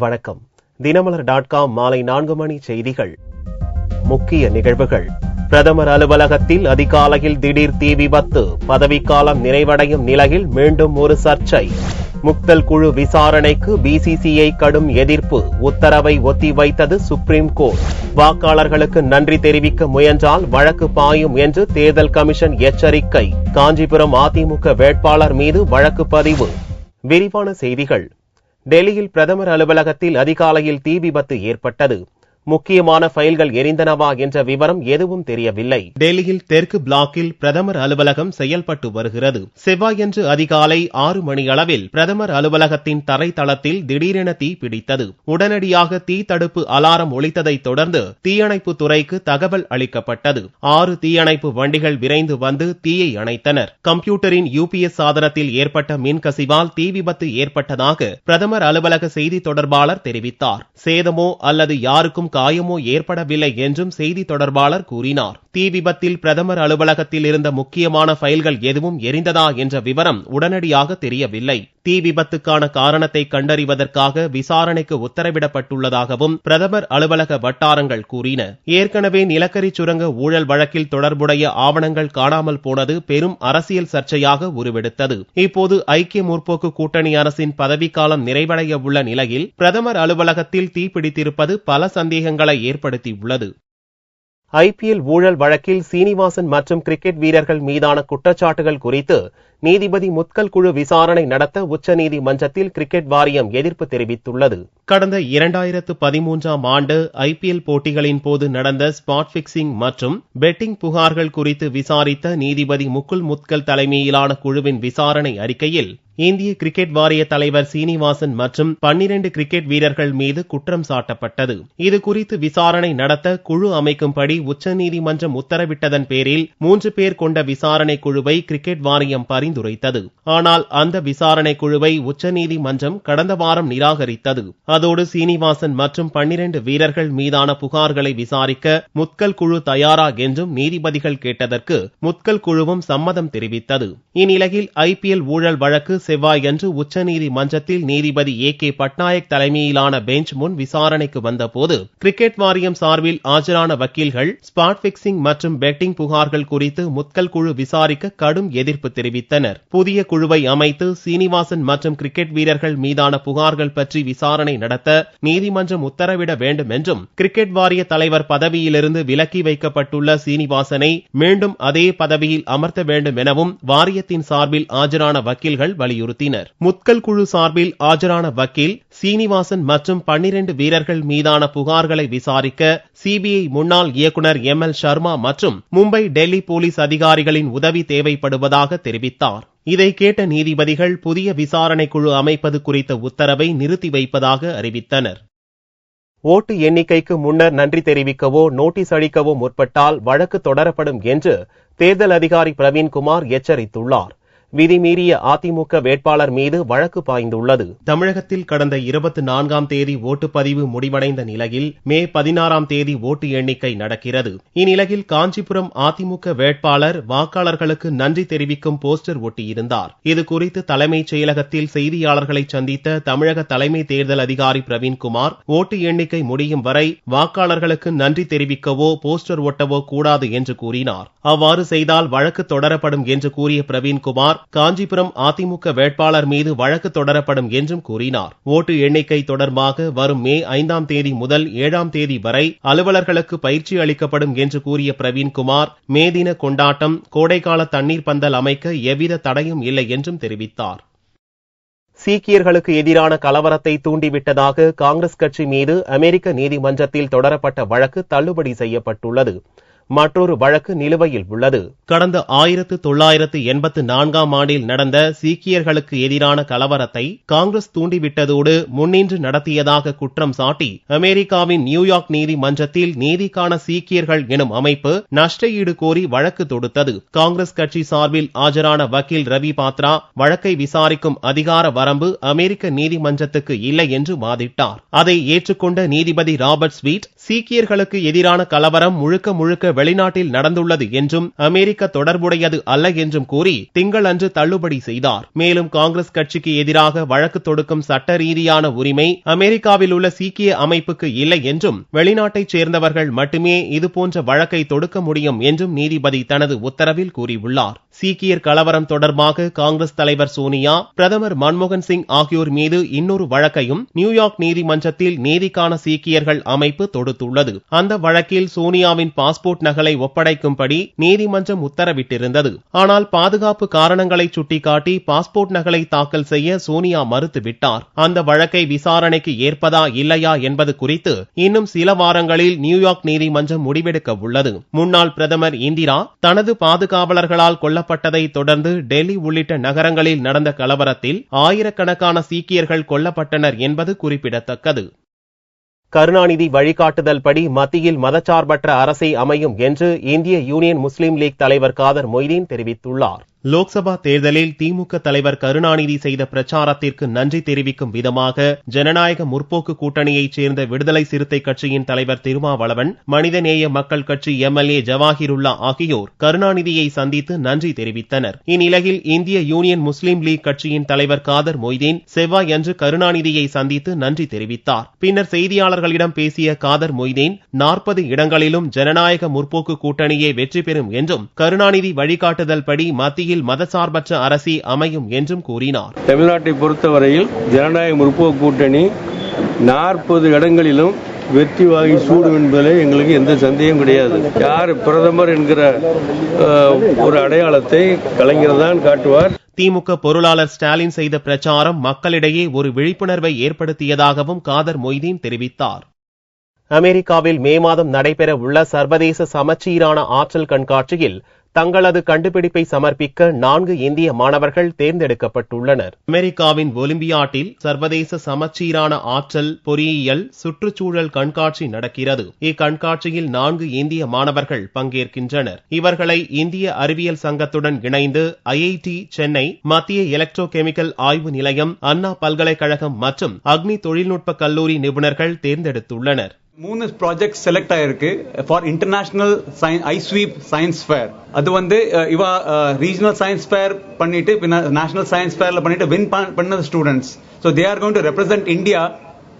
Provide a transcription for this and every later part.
வணக்கம். தினமலர்.com மாலை 4 மணி செய்திகள். முக்கிய நிகழ்வுகள். பிரதமர் அலுவலகத்தில் அதிகாலையில் திடீர் தீ விபத்து. பதவிக்காலம் நிறைவடையும் நிலையில் மீண்டும் ஒரு சர்ச்சை. முக்தல் குழு விசாரணைக்கு பிசிசிஐ கடும் எதிர்ப்பு. உத்தரவை ஒத்திவைத்தது சுப்ரீம் கோர்ட். வாக்காளர்களுக்கு நன்றி தெரிவிக்க முயன்றால் வழக்கு பாயும் என்று தேர்தல் கமிஷன் எச்சரிக்கை. காஞ்சிபுரம் அதிமுக வேட்பாளர் மீது வழக்கு பதிவு. விரிவான செய்திகள். டெல்லியில் பிரதமர் அலுவலகத்தில் அதிகாலையில் தீ விபத்து ஏற்பட்டது. முக்கியமான ஃபைல்கள் எரிந்தனவா என்ற விவரம் எதுவும் தெரியவில்லை. டெல்லியில் தெற்கு பிளாக்கில் பிரதமர் அலுவலகம் செயல்பட்டு வருகிறது. செவ்வாயன்று அதிகாலை 6 மணியளவில் பிரதமர் அலுவலகத்தின் தரைத்தளத்தில் திடீரென தீ பிடித்தது. உடனடியாக தீ தடுப்பு அலாரம் ஒலித்ததை தொடர்ந்து தீயணைப்பு துறைக்கு தகவல் அளிக்கப்பட்டது. 6 தீயணைப்பு வண்டிகள் விரைந்து வந்து தீயை அணைத்தனர். கம்ப்யூட்டரின் UPS சாதனத்தில் ஏற்பட்ட மின்கசிவால் தீ விபத்து ஏற்பட்டதாக பிரதமர் அலுவலக செய்தி தொடர்பாளர் தெரிவித்தார். சேதமோ அல்லது யாருக்கும் காயமோ ஏற்படவில்லை என்றும் செய்தி தொடர்பாளர் கூறினார். தீ விபத்தில் பிரதமர் அலுவலகத்தில் இருந்த முக்கியமான ஃபைல்கள் எதுவும் எரிந்ததா என்ற விவரம் உடனடியாக தெரியவில்லை. தீ விபத்துக்கான காரணத்தை கண்டறிவதற்காக விசாரணைக்கு உத்தரவிடப்பட்டுள்ளதாகவும் பிரதமர் அலுவலக வட்டாரங்கள் கூறின. ஏற்கனவே நிலக்கரி சுரங்க ஊழல் வழக்கில் தொடர்புடைய ஆவணங்கள் காணாமல் போனது பெரும் அரசியல் சர்ச்சையாக உருவெடுத்தது. இப்போது ஐக்கிய முற்போக்கு கூட்டணி அரசின் பதவிக்காலம் நிறைவடைய உள்ள நிலையில் பிரதமர் அலுவலகத்தில் தீப்பிடித்திருப்பது பல சந்தேகங்களை ஏற்படுத்தியுள்ளது. IPL ஊழல் வழக்கில் சீனிவாசன் மற்றும் கிரிக்கெட் வீரர்கள் மீதான குற்றச்சாட்டுகள் குறித்து நீதிபதி முத்கல் குழு விசாரணை நடத்த உச்சநீதிமன்றத்தில் கிரிக்கெட் வாரியம் எதிர்ப்பு தெரிவித்துள்ளது. கடந்த 2013ஆம் ஆண்டு IPL போட்டிகளின் போது நடந்த ஸ்பாட் பிக்சிங் மற்றும் பெட்டிங் புகார்கள் குறித்து விசாரித்த நீதிபதி முகுல் முத்கல் தலைமையிலான குழுவின் விசாரணை அறிக்கையில் இந்திய கிரிக்கெட் வாரிய தலைவர் சீனிவாசன் மற்றும் 12 கிரிக்கெட் வீரர்கள் மீது குற்றம் சாட்டப்பட்டது. இது குறித்து விசாரணை நடத்த குழு அமைக்கும்படி உச்சநீதிமன்றம் உத்தரவிட்டதன் பேரில் 3 பேர் கொண்ட விசாரணை குழுவை கிரிக்கெட் வாரியம் பரிந்துரைத்தது. ஆனால் அந்த விசாரணை குழுவை உச்சநீதிமன்றம் கடந்த வாரம் நிராகரித்தது. அதோடு சீனிவாசன் மற்றும் 12 வீரர்கள் மீதான புகார்களை விசாரிக்க முத்கல் குழு தயாரா என்றும் நீதிபதிகள் கேட்டதற்கு முத்கல் குழுவும் சம்மதம் தெரிவித்தது. இந்நிலையில் IPL ஊழல் வழக்கு செவ்வாயன்று உச்சநீதிமன்றத்தில் நீதிபதி AK பட்நாயக் தலைமையிலான பெஞ்ச் முன் விசாரணைக்கு வந்தபோது கிரிக்கெட் வாரியம் சார்பில் ஆஜரான வக்கீல்கள் ஸ்பாட் பிக்சிங் மற்றும் பெட்டிங் புகார்கள் குறித்து முத்கல் குழு விசாரிக்க கடும் எதிர்ப்பு தெரிவித்தனர். புதிய குழுவை அமைத்து சீனிவாசன் மற்றும் கிரிக்கெட் வீரர்கள் மீதான புகார்கள் பற்றி விசாரணை நடத்த நீதிமன்றம் உத்தரவிட வேண்டும் என்றும் கிரிக்கெட் வாரிய தலைவர் பதவியிலிருந்து விலக்கி வைக்கப்பட்டுள்ள சீனிவாசனை மீண்டும் அதே பதவியில் அமர்த்த வேண்டும் எனவும் வாரியத்தின் சார்பில் ஆஜரான வக்கீல்கள் வலியுறுத்தினர். முத்கல் குழு சார்பில் ஆஜரான வக்கீல் சீனிவாசன் மற்றும் 12 வீரர்கள் மீதான புகார்களை விசாரிக்க CBI முன்னாள் இயக்குனர் ML சர்மா மற்றும் மும்பை டெல்லி போலீஸ் அதிகாரிகளின் உதவி தேவைப்படுவதாக தெரிவித்தார். இதை கேட்ட நீதிபதிகள் புதிய விசாரணை குழு அமைப்பது குறித்த உத்தரவை நிறுத்தி வைப்பதாக அறிவித்தனர். ஓட்டு எண்ணிக்கைக்கு முன்னர் நன்றி தெரிவிக்கவோ நோட்டீஸ் அளிக்கவோ முற்பட்டால் வழக்கு தொடரப்படும் என்று தேர்தல் அதிகாரி பிரவீன்குமார் எச்சரித்துள்ளார். விதிமீறிய அதிமுக வேட்பாளர் மீது வழக்கு பாய்ந்துள்ளது. தமிழகத்தில் கடந்த 24ஆம் தேதி ஓட்டுப்பதிவு முடிவடைந்த நிலையில் மே 16ஆம் தேதி ஓட்டு எண்ணிக்கை நடக்கிறது. இந்நிலையில் காஞ்சிபுரம் அதிமுக வேட்பாளர் வாக்காளர்களுக்கு நன்றி தெரிவிக்கும் போஸ்டர் ஒட்டியிருந்தார். இதுகுறித்து தலைமைச் செயலகத்தில் செய்தியாளர்களை சந்தித்த தமிழக தலைமை தேர்தல் அதிகாரி பிரவீன்குமார் ஓட்டு எண்ணிக்கை முடியும் வரை வாக்காளர்களுக்கு நன்றி தெரிவிக்கவோ போஸ்டர் ஒட்டவோ கூடாது என்று கூறினார். அவ்வாறு செய்தால் வழக்கு தொடரப்படும் என்று கூறிய பிரவீன்குமார் காஞ்சிபுரம் அதிமுக வேட்பாளர் மீது வழக்கு தொடரப்படும் என்றும் கூறினார். ஓட்டு எண்ணிக்கை தொடர்பாக வரும் மே 5ஆம் தேதி முதல் 7ஆம் தேதி வரை அலுவலர்களுக்கு பயிற்சி அளிக்கப்படும் என்று கூறிய பிரவீன்குமார் மே தின கொண்டாட்டம் கோடைக்கால தண்ணீர் பந்தல் அமைக்க எவ்வித தடையும் இல்லை என்றும் தெரிவித்தார். சீக்கியர்களுக்கு எதிரான கலவரத்தை தூண்டிவிட்டதாக காங்கிரஸ் கட்சி மீது அமெரிக்க நீதிமன்றத்தில் தொடரப்பட்ட வழக்கு தள்ளுபடி செய்யப்பட்டுள்ளது. மற்றொரு வழக்கு நிலுவையில் உள்ளது. கடந்த 1984ஆம் ஆண்டில் நடந்த சீக்கியர்களுக்கு எதிரான கலவரத்தை காங்கிரஸ் தூண்டிவிட்டதோடு முன்னின்று நடத்தியதாக குற்றம் சாட்டி அமெரிக்காவின் நியூயார்க் நீதிமன்றத்தில் நீதிக்கான சீக்கியர்கள் எனும் அமைப்பு நஷ்ட ஈடு கோரி வழக்கு தொடுத்தது. காங்கிரஸ் கட்சி சார்பில் ஆஜரான வக்கீல் ரவி பாத்ரா வழக்கை விசாரிக்கும் அதிகார வரம்பு அமெரிக்க நீதிமன்றத்துக்கு இல்லை என்று வாதிட்டார். அதை ஏற்றுக்கொண்ட நீதிபதி ராபர்ட் ஸ்வீட் சீக்கியர்களுக்கு எதிரான கலவரம் முழுக்க வெளிநாட்டில் நடந்துள்ளது என்றும் அமெரிக்க தொடர்புடையது அல்ல என்றும் கூறி திங்களன்று தள்ளுபடி செய்தார். மேலும் காங்கிரஸ் கட்சிக்கு எதிராக வழக்கு தொடுக்கும் சட்ட ரீதியான உரிமை அமெரிக்காவில் உள்ள சீக்கிய அமைப்புக்கு இல்லை என்றும் வெளிநாட்டைச் சேர்ந்தவர்கள் மட்டுமே இதுபோன்ற வழக்கை தொடுக்க முடியும் என்றும் நீதிபதி தனது உத்தரவில் கூறியுள்ளார். சீக்கியர் கலவரம் தொடர்பாக காங்கிரஸ் தலைவர் சோனியா, பிரதமர் மன்மோகன் சிங் ஆகியோர் மீது இன்னொரு வழக்கையும் நியூயார்க் நீதிமன்றத்தில் நீதிக்கான சீக்கியர்கள் அமைப்பு தொடுத்துள்ளது. அந்த வழக்கில் சோனியாவின் பாஸ்போர்ட் நகலை ஒப்படைக்கும்படி நீதிமன்றம் உத்தரவிட்டிருந்தது. ஆனால் பாதுகாப்பு காரணங்களை சுட்டிக்காட்டி பாஸ்போர்ட் நகலை தாக்கல் செய்ய சோனியா மறுத்துவிட்டார். அந்த வழக்கை விசாரணைக்கு ஏற்பதா இல்லையா என்பது குறித்து இன்னும் சில வாரங்களில் நியூயார்க் நீதிமன்றம் முடிவெடுக்க உள்ளது. முன்னாள் பிரதமர் இந்திரா தனது பாதுகாவலர்களால் கொல்லப்பட்டதை தொடர்ந்து டெல்லி உள்ளிட்ட நகரங்களில் நடந்த கலவரத்தில் ஆயிரக்கணக்கான சீக்கியர்கள் கொல்லப்பட்டனர் என்பது குறிப்பிடத்தக்கது. கருணாநிதி வழிகாட்டுதல் படி மத்தியில் மதச்சார்பற்ற அரசை அமையும் என்று இந்திய யூனியன் முஸ்லீம் லீக் தலைவர் காதர் மொய்தீன் தெரிவித்துள்ளார். லோக்சபா தேர்தலில் திமுக தலைவர் கருணாநிதி செய்த பிரச்சாரத்திற்கு நன்றி தெரிவிக்கும் விதமாக ஜனநாயக முற்போக்கு கூட்டணியைச் சேர்ந்த விடுதலை சிறுத்தை கட்சியின் தலைவர் திருமாவளவன், மனிதநேய மக்கள் கட்சி எம்எல்ஏ ஜவாஹிருல்லா ஆகியோர் கருணாநிதியை சந்தித்து நன்றி தெரிவித்தனர். இந்நிலையில் இந்திய யூனியன் முஸ்லீம் லீக் கட்சியின் தலைவர் காதர் மொய்தீன் செவ்வாயன்று கருணாநிதியை சந்தித்து நன்றி தெரிவித்தார். பின்னர் செய்தியாளர்களிடம் பேசிய காதர் மொய்தீன் 40 இடங்களிலும் ஜனநாயக முற்போக்கு கூட்டணியே வெற்றி பெறும் என்றும் கருணாநிதி வழிகாட்டுதல் படி மத்திய மதசார்பற்ற அரசி அமையும் என்றும் கூறினார். தமிழ்நாட்டை பொறுத்தவரையில் ஜனநாயக முற்போக்கு கூட்டணி 40 இடங்களிலும் வெற்றி வாகி சூடும் என்பதிலே எங்களுக்கு எந்த சந்தேகம் கிடையாது. யார் பிரதமர் என்கிற ஒரு அடையாளத்தை கலைஞர் தான் காட்டுவார். திமுக பொருளாளர் ஸ்டாலின் செய்த பிரச்சாரம் மக்களிடையே ஒரு விழிப்புணர்வை ஏற்படுத்தியதாகவும் காதர் மொய்தீன் தெரிவித்தார். அமெரிக்காவில் மே மாதம் நடைபெற உள்ள சர்வதேச சமச்சீரான ஆற்றல் கண்காட்சியில் தங்களது கண்டுபிடிப்பை சமர்ப்பிக்க 4 இந்திய மாணவர்கள் தேர்ந்தெடுக்கப்பட்டுள்ளனர். அமெரிக்காவின் ஒலிம்பியாட்டில் சர்வதேச சமச்சீரான ஆற்றல், பொறியியல், சுற்றுச்சூழல் கண்காட்சி நடக்கிறது. இக்கண்காட்சியில் 4 இந்திய மாணவர்கள் பங்கேற்கின்றனர். இவர்களை இந்திய அறிவியல் சங்கத்துடன் இணைந்து ஐஐடி சென்னை, மத்திய எலக்ட்ரோ கெமிக்கல் ஆய்வு நிலையம், அண்ணா பல்கலைக்கழகம் மற்றும் அக்னி தொழில்நுட்ப கல்லூரி நிபுணர்கள் தேர்ந்தெடுத்துள்ளனர். 3 ப்ராஜெக்ட் செலக்ட் ஆயிருக்கு ஃபார் இன்டர்நேஷனல் ஐஸ்வீப் சயின்ஸ் ஃபேர். அது இவ ரீஜனல் சயின்ஸ் ஃபேர் பண்ணிட்டு நேஷனல் சயின்ஸ் ஃபேர்ல பண்ணிட்டு வின் பண்ண students. So they are going to represent India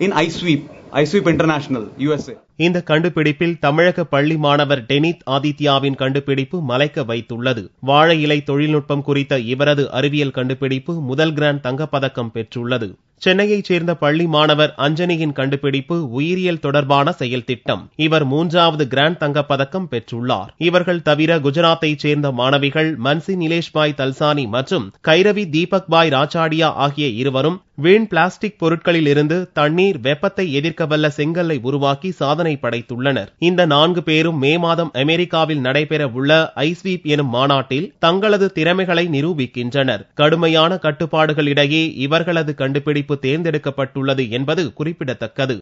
in ஐஸ்வீப் இன்டர்நேஷனல் USA. இந்த கண்டுபிடிப்பில் தமிழக பள்ளி மாணவர் டெனித் ஆதித்யாவின் கண்டுபிடிப்பு மலைக்க வைத்துள்ளது. வாழை இலை தொழில்நுட்பம் குறித்த இவரது அறிவியல் கண்டுபிடிப்பு முதல் கிராண்ட் தங்கப்பதக்கம் பெற்றுள்ளது. சென்னையைச் சேர்ந்த பள்ளி மாணவர் அஞ்சனியின் கண்டுபிடிப்பு உயிரியல் தொடர்பான செயல் திட்டம். இவர் 3வது கிராண்ட் தங்கப்பதக்கம் பெற்றுள்ளார். இவர்கள் தவிர குஜராத்தைச் சேர்ந்த மாணவிகள் மன்சி நிலேஷ்பாய் தல்சானி மற்றும் கைரவி தீபக் பாய் ராச்சாடியா ஆகிய இருவரும் வீண் பிளாஸ்டிக் பொருட்களில் இருந்து தண்ணீர், வெப்பத்தை எதிர்க்கவல்ல செங்கல்லை உருவாக்கி சாதனை படைத்துள்ளனர். இந்த 4 பேரும் மே மாதம் அமெரிக்காவில் நடைபெற உள்ள ஐஸ்வீப் எனும் மாநாட்டில் தங்களது திறமைகளை நிரூபிக்கின்றனர். கடுமையான கட்டுப்பாடுகளிடையே இவர்களது கண்டுபிடிப்பு தேர்ந்தெடுக்கப்பட்டுள்ளது என்பது குறிப்பிடத்தக்கது.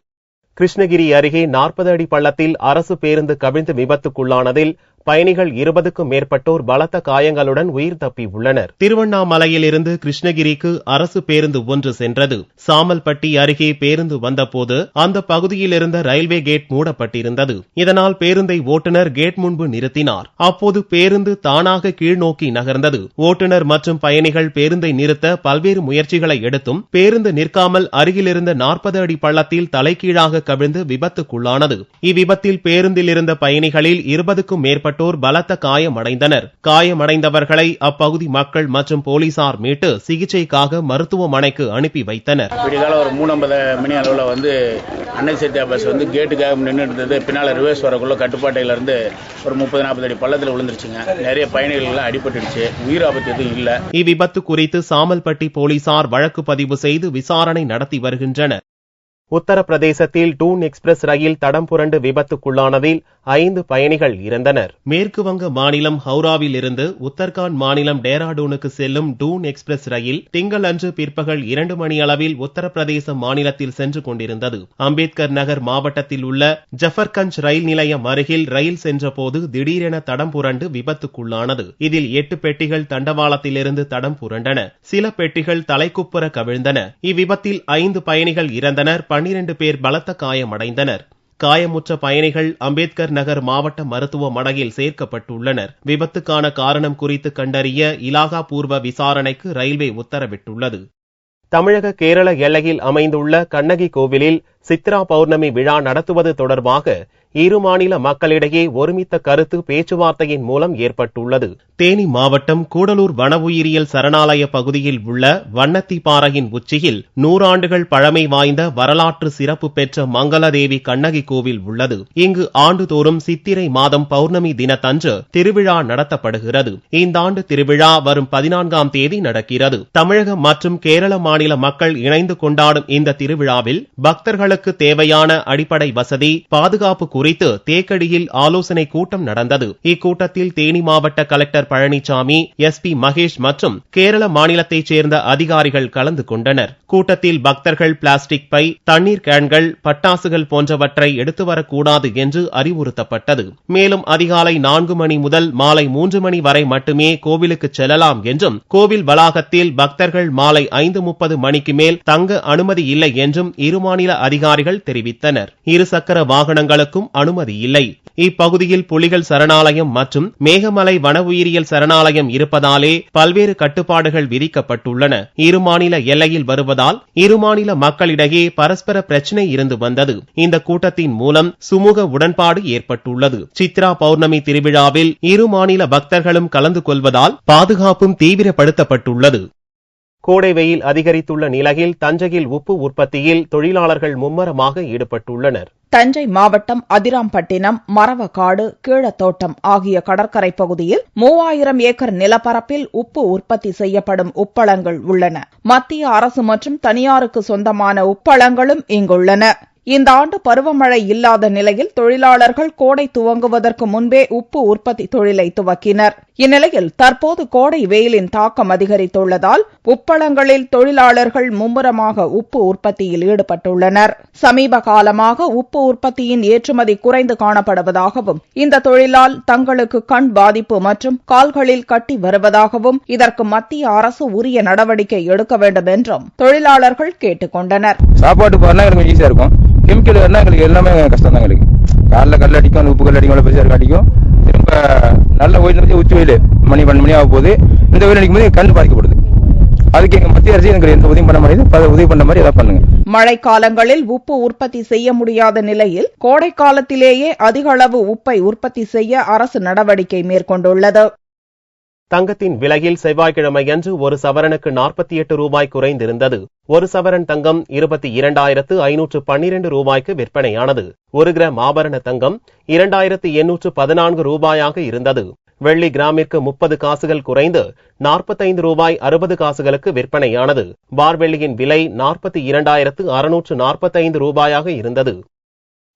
கிருஷ்ணகிரி அருகே 40 அடி பள்ளத்தில் அரசு பேருந்து கவிழ்ந்து விபத்துக்குள்ளானதில் பயணிகள் 20க்கும் மேற்பட்டோர் பலத்த காயங்களுடன் உயிர் தப்பி உள்ளனர். திருவண்ணாமலையில் இருந்து கிருஷ்ணகிரிக்கு அரசு பேருந்து ஒன்று சென்றது. சாமல்பட்டி அருகே பேருந்து வந்தபோது அந்த பகுதியில் இருந்த ரயில்வே கேட் மூடப்பட்டிருந்தது. இதனால் பேருந்தை ஓட்டுநர் கேட் முன்பு நிறுத்தினார். அப்போது பேருந்து தானாக கீழ்நோக்கி நகர்ந்தது. ஓட்டுநர் மற்றும் பயணிகள் பேருந்தை நிறுத்த பல்வேறு முயற்சிகளை எடுத்தும் பேருந்து நிற்காமல் அருகிலிருந்த 40 அடி பள்ளத்தில் தலைகீழாக கவிழ்ந்து விபத்துக்குள்ளானது. இவ்விபத்தில் பேருந்தில் இருந்த பயணிகளில் 20க்கும் மேற்பட்ட பலத்த காயமடைந்தனர். காயமடைந்தவர்களை அப்பகுதி மக்கள் மற்றும் போலீசார் மீட்டு சிகிச்சைக்காக மருத்துவமனைக்கு அனுப்பி வைத்தனர். விடிகால ஒரு 3:50 மணி அளவில் அன்னை சத்யா பஸ் கேட்டுக்காக நின்று இருந்தது. பின்னால ரிவர்ஸ் வரக்குள்ள கட்டுப்பாட்டையில இருந்து ஒரு 30-40 அடி பள்ளத்தில் விழுந்துருச்சுங்க. நிறைய பயணிகள் அடிபட்டுடுச்சு. உயிர் ஆபத்து எதுவும் இல்ல. இவ்விபத்து குறித்து சாமல்பட்டி போலீசார் வழக்கு பதிவு செய்து விசாரணை நடத்தி வருகின்றனர். உத்தரப்பிரதேசத்தில் டூன் எக்ஸ்பிரஸ் ரயில் தடம் புரண்டு விபத்துக்குள்ளானதில் 5 பயணிகள் இறந்தனர். மேற்கு வங்க மாநிலம் ஹவுராவில் இருந்து உத்தரகாண்ட் மாநிலம் டேராடூனுக்கு செல்லும் டூன் எக்ஸ்பிரஸ் ரயில் திங்களன்று பிற்பகல் 2 மணி அளவில் உத்தரப்பிரதேச மாநிலத்தில் சென்று கொண்டிருந்தது. அம்பேத்கர் நகர் மாவட்டத்தில் உள்ள ஜஃபர்கஞ்ச் ரயில் நிலையம் அருகில் ரயில் சென்றபோது திடீரென தடம் புரண்டு விபத்துக்குள்ளானது. இதில் 8 பெட்டிகள் தண்டவாளத்திலிருந்து தடம் புரண்டன. சில பெட்டிகள் தலைக்குப்புற கவிழ்ந்தன. இவ்விபத்தில் 5 பயணிகள் இறந்தனர். 12 பேர் பலத்த காயமடைந்தனர். காயமுற்ற பயணிகள் அம்பேத்கர் நகர் மாவட்ட மருத்துவமனையில் சேர்க்கப்பட்டுள்ளனர். விபத்துக்கான காரணம் குறித்து கண்டறிய இலாகா பூர்வ விசாரணைக்கு ரயில்வே உத்தரவிட்டுள்ளது. தமிழக கேரள எல்லையில் அமைந்துள்ள கண்ணகி கோவிலில் சித்ரா பௌர்ணமி விழா நடத்துவது தொடர்பாக இரு மாநில மக்களிடையே ஒருமித்த கருத்து பேச்சுவார்த்தையின் மூலம் ஏற்பட்டுள்ளது. தேனி மாவட்டம் கூடலூர் வன உயிரியல் சரணாலய பகுதியில் உள்ள வண்ணத்திப்பாறையின் உச்சியில் 100 ஆண்டுகள் பழமை வாய்ந்த வரலாற்று சிறப்பு பெற்ற மங்களதேவி கண்ணகி கோவில் உள்ளது. இங்கு ஆண்டுதோறும் சித்திரை மாதம் பௌர்ணமி தினத்தன்று திருவிழா நடத்தப்படுகிறது. இந்த ஆண்டு திருவிழா வரும் 14ஆம் தேதி நடக்கிறது. தமிழகம் மற்றும் கேரள மாநில மக்கள் இணைந்து கொண்டாடும் இந்த திருவிழாவில் பக்தர்களுக்கு தேவையான அடிப்படை வசதி, பாதுகாப்பு குறித்து தேக்கடியில் ஆலோசனை கூட்டம் நடந்தது. இக்கூட்டத்தில் தேனி மாவட்ட கலெக்டர் பழனிசாமி, எஸ்பி மகேஷ் மற்றும் கேரள மாநிலத்தைச் சேர்ந்த அதிகாரிகள் கலந்து கொண்டனர். கூட்டத்தில் பக்தர்கள் பிளாஸ்டிக் பை, தண்ணீர் கேன்கள், பட்டாசுகள் போன்றவற்றை எடுத்து வரக்கூடாது என்று அறிவுறுத்தப்பட்டது. மேலும் அதிகாலை 4 மணி முதல் மாலை 3 மணி வரை மட்டுமே கோவிலுக்கு செல்லலாம் என்றும், கோவில் வளாகத்தில் பக்தர்கள் மாலை 5:30 மணிக்கு மேல் தங்க அனுமதி இல்லை என்றும் இரு மாநில அதிகாரிகள் தெரிவித்தனர். இருசக்கர வாகனங்களுக்கும் அனுமதி இல்லை. இப்பகுதியில் புலிகள் சரணாலயம் மற்றும் மேகமலை வன உயிரியல் சரணாலயம் இருப்பதாலே பல்வேறு கட்டுப்பாடுகள் விதிக்கப்பட்டுள்ளன. இரு மாநில எல்லையில் வருவதால் இரு மாநில மக்களிடையே பரஸ்பர பிரச்சினை இருந்து வந்தது. இந்த கூட்டத்தின் மூலம் சுமூக உடன்பாடு ஏற்பட்டுள்ளது. சித்ரா பௌர்ணமி திருவிழாவில் இரு மாநில பக்தர்களும் கலந்து கொள்வதால் பாதுகாப்பும் தீவிரப்படுத்தப்பட்டுள்ளது. கோடை வெயில் அதிகரித்துள்ள நிலையில் தஞ்சையில் உப்பு உற்பத்தியில் தொழிலாளர்கள் மும்மரமாக ஈடுபட்டுள்ளனர். தஞ்சை மாவட்டம் அதிராம்பட்டினம், மரவக்காடு, கீழத்தோட்டம் ஆகிய கடற்கரை பகுதியில் 3000 ஏக்கர் நிலப்பரப்பில் உப்பு உற்பத்தி செய்யப்படும் உப்பளங்கள் உள்ளன. மத்திய அரசு மற்றும் தனியாருக்கு சொந்தமான உப்பளங்களும் இங்குள்ளன. இந்த ஆண்டு பருவமழை இல்லாத நிலையில் தொழிலாளர்கள் கோடை துவங்குவதற்கு முன்பே உப்பு உற்பத்தி தொழிலை துவக்கினர். இந்நிலையில் தற்போது கோடை வெயிலின் தாக்கம் அதிகரித்துள்ளதால் உப்பளங்களில் தொழிலாளர்கள் மும்முரமாக உப்பு உற்பத்தியில் ஈடுபட்டுள்ளனர். சமீப காலமாக உப்பு உற்பத்தியின் ஏற்றுமதி குறைந்து காணப்படுவதாகவும், இந்த தொழிலால் தங்களுக்கு கண் பாதிப்பு மற்றும் கால்களில் கட்டி வருவதாகவும், இதற்கு மத்திய அரசு உரிய நடவடிக்கை எடுக்க வேண்டும் என்றும் தொழிலாளர்கள் கேட்டுக் கொண்டனர். கெமிக்கல் எங்களுக்கு எல்லாமே கஷ்டம் தான். எங்களுக்கு காலைல கல் அடிக்கும், அந்த உப்பு கல் அடிக்கும், பெருசாக அடிக்கும். திரும்ப நல்ல வெயில் உச்சி வெயில் மணி 12 மணி ஆக போகுது. இந்த வெயில் அடிக்கும் போது கண் பாதிக்கப்படுது. அதுக்கு எங்க மத்திய அரசு எனக்கு எந்த உதவி பண்ண மாதிரி உதவி பண்ண மாதிரி ஏதாவது பண்ணுங்க. மழை காலங்களில் உப்பு உற்பத்தி செய்ய முடியாத நிலையில் கோடை காலத்திலேயே அதிக அளவு உப்பை உற்பத்தி செய்ய அரசு நடவடிக்கை மேற்கொண்டுள்ளது. தங்கத்தின் விலையில் செவ்வாய்க்கிழமையன்று ஒரு சவரனுக்கு 48 ரூபாய் குறைந்திருந்தது. ஒரு சவரன் தங்கம் 22,512 ரூபாய்க்கு விற்பனையானது. 1 கிராம் ஆபரண தங்கம் 2,814 ரூபாயாக இருந்தது. வெள்ளி கிராமிற்கு 30 காசுகள் குறைந்து 45 ரூபாய் 60 காசுகளுக்கு விற்பனையானது. பார் வெள்ளியின் விலை 42,645 ரூபாயாக இருந்தது.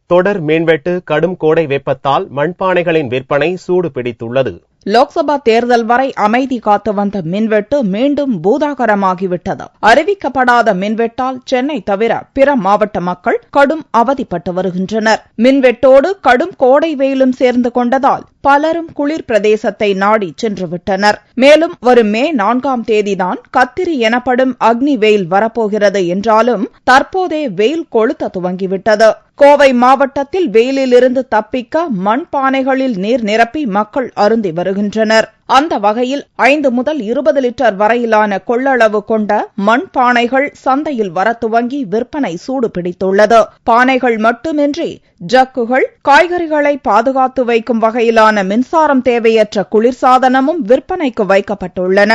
தொடர் மின்வெட்டு, கடும் கோடை வெப்பத்தால் மண்பானைகளின் விற்பனை சூடு பிடித்துள்ளது. லோக்சபா தேர்தல் வரை அமைதி காத்து வந்த மின்வெட்டு மீண்டும் பூதாகரமாகிவிட்டது. அறிவிக்கப்படாத மின்வெட்டால் சென்னை தவிர பிற மாவட்ட மக்கள் கடும் அவதிப்பட்டு வருகின்றனர். மின்வெட்டோடு கடும் கோடை வெயிலும் சேர்ந்து கொண்டதால் பலரும் குளிர் பிரதேசத்தை நாடி சென்றுவிட்டனர். மேலும் வரும் மே 4ஆம் தேதிதான் கத்திரி எனப்படும் அக்னி வெயில் வரப்போகிறது என்றாலும் தற்போதே வெயில் கொளுத்த துவங்கிவிட்டது. கோவை மாவட்டத்தில் வெயிலிலிருந்து தப்பிக்க மண்பானைகளில் நீர் நிரப்பி மக்கள் அருந்தி வருகின்றனர். அந்த வகையில் 5 முதல் 20 லிட்டர் வரையிலான கொள்ளளவு கொண்ட மண்பானைகள் சந்தையில் வர துவங்கி விற்பனை சூடு பிடித்துள்ளது. பானைகள் மட்டுமின்றி ஜக்குகள், காய்கறிகளை பாதுகாத்து வைக்கும் வகையிலான மின்சாரம் தேவையற்ற குளிர்சாதனமும் விற்பனைக்கு வைக்கப்பட்டுள்ளன.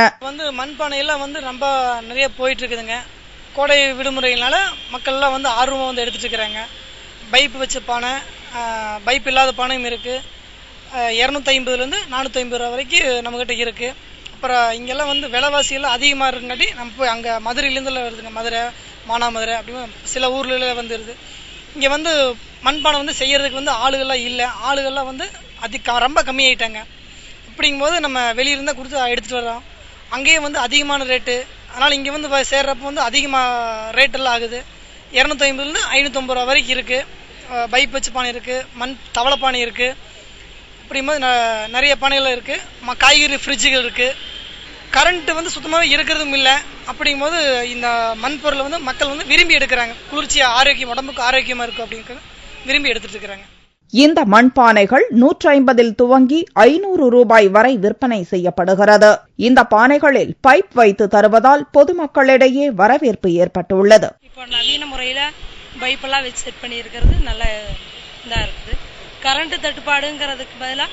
மண்பானையெல்லாம் ரொம்ப நிறைய போயிட்டு இருக்குதுங்க. கோடை விடுமுறையினால மக்கள் எல்லாம் ஆர்வமா எடுத்துட்டு இருக்கிறாங்க. பைப் வச்ச பானை, பைப் இல்லாத பானையும் இருக்கு. 250 450 ரூபா வரைக்கும் நம்மகிட்ட இருக்கு. அப்புறம் இங்கெல்லாம் விலைவாசி எல்லாம் அதிகமா இருக்குங்காட்டி நம்ம போய் அங்க மதுரையிலேருந்து வருதுங்க. மதுரை, மானாமதுரை அப்படி சில ஊர்ல வந்துருது. இங்க மண்பானை செய்யறதுக்கு ஆளுகள்லாம் இல்லை. ஆளுகள்லாம் ரொம்ப கம்மியாயிட்டாங்க. அப்படிங்கும்போது நம்ம வெளியிருந்தா கொடுத்து எடுத்துட்டு வரோம். அங்கேயே அதிகமான ரேட்டு. அதனால இங்க சேர்றப்ப அதிகமா ரேட் எல்லாம் ஆகுது. 250 550 ரூபா வரைக்கும் இருக்கு. பைப் வச்ச பானை இருக்கு, மண் தவளை பானை இருக்கு. அப்படிங்கும்போது நிறைய பானைகள் இருக்கு. காய்கறி ஃப்ரிட்ஜுகள் இருக்கு. கரண்ட் சுத்தமாகவே இருக்கிறதும் இல்லை. அப்படிங்கும்போது இந்த மண் பொருளை மக்கள் விரும்பி எடுக்கிறாங்க. குளிர்ச்சியா, ஆரோக்கியம், உடம்புக்கு ஆரோக்கியமா இருக்கும் அப்படிங்கிறது விரும்பி எடுத்துட்டு இருக்கிறாங்க. இந்த மண்பானைகள் 150 துவங்கி 500 ரூபாய் வரை விற்பனை செய்யப்படுகிறது. இந்த பானைகளில் பைப் வைத்து தருவதால் பொதுமக்களிடையே வரவேற்பு ஏற்பட்டுள்ளது. இப்போ நவீன முறையில பைப் எல்லாம் வச்சு செட் பண்ணி இருக்கிறது நல்ல இதா இருக்குது. கரண்ட் தட்டுப்பாடுங்கிறதுக்கு பதிலாக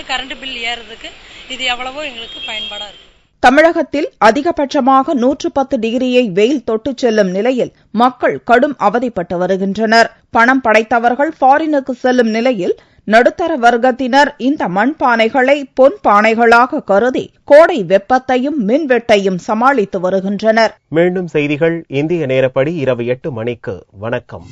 கரண்ட் பில் ஏறதுக்கு இது எவ்வளவோ எங்களுக்கு பயன்பாடா இருக்கு. தமிழகத்தில் அதிகபட்சமாக 110 டிகிரியை வெயில் தொட்டுச் செல்லும் நிலையில் மக்கள் கடும் அவதிப்பட்டு வருகின்றனர். பணம் படைத்தவர்கள் ஃபாரினுக்கு செல்லும் நிலையில் நடுத்தர வர்க்கத்தினர் இந்த மண்பானைகளை பொன் பானைகளாக கருதி கோடை வெப்பத்தையும் மின்வெட்டையும் சமாளித்து வருகின்றனர். மீண்டும் செய்திகள் இந்திய நேரப்படி இரவு 8 மணிக்கு. வணக்கம்.